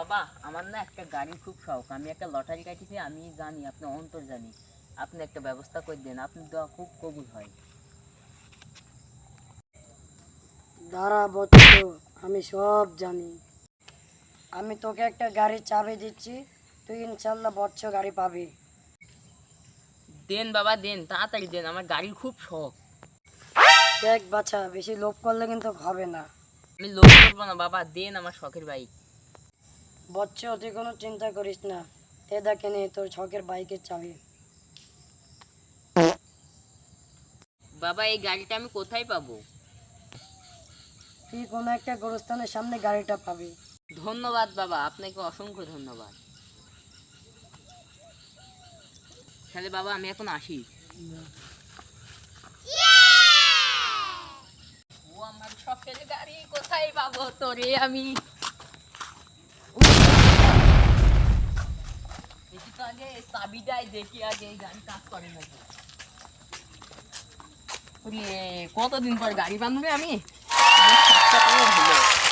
বাবা আমার না একটা গাড়ির খুব শখ, আমি একটা লটারি কাটিছি, আমি জানি আপনি অন্তর জানি, আপনি একটা ব্যবস্থা করে দেন, আপনি দোয়া খুব কবুল হয়। দাঁড়া বৎস, আমি সব জানি। আমি তোকে একটা গাড়ির চাবি দিচ্ছি, তুই ইনশাল্লাহ বৎস গাড়ি পাবি। দেন বাবা দেন, তাড়াতাড়ি দেন, আমার গাড়ির খুব শখ। দেখ বাছা, বেশি লোভ করলে কিন্তু হবে না। আমি লোভ করবো না বাবা, দেন আমার শখের বাইক। বৎস তুই কোনো চিন্তা করিস না, এ দেখে নে তোর শখের বাইকের চাবি। বাবা এই গাড়িটা আমি কোথায় পাবো? তুই কোনো একটা গোরস্থানের সামনে গাড়িটা পাবি। ধন্যবাদ বাবা, আপনাকে অসংখ্য ধন্যবাদ। তাহলে বাবা আমি এখন আসি। ও আমার শখের গাড়ি কোথায় পাবো তোরে আমি? দেখি তো আগে চাবিটাই দেখি, আগে এই গাড়ি কাজ করে নাকি। ওরে, কতদিন পর গাড়ি বানবে আমি, আমার শখটা পুরো হলো।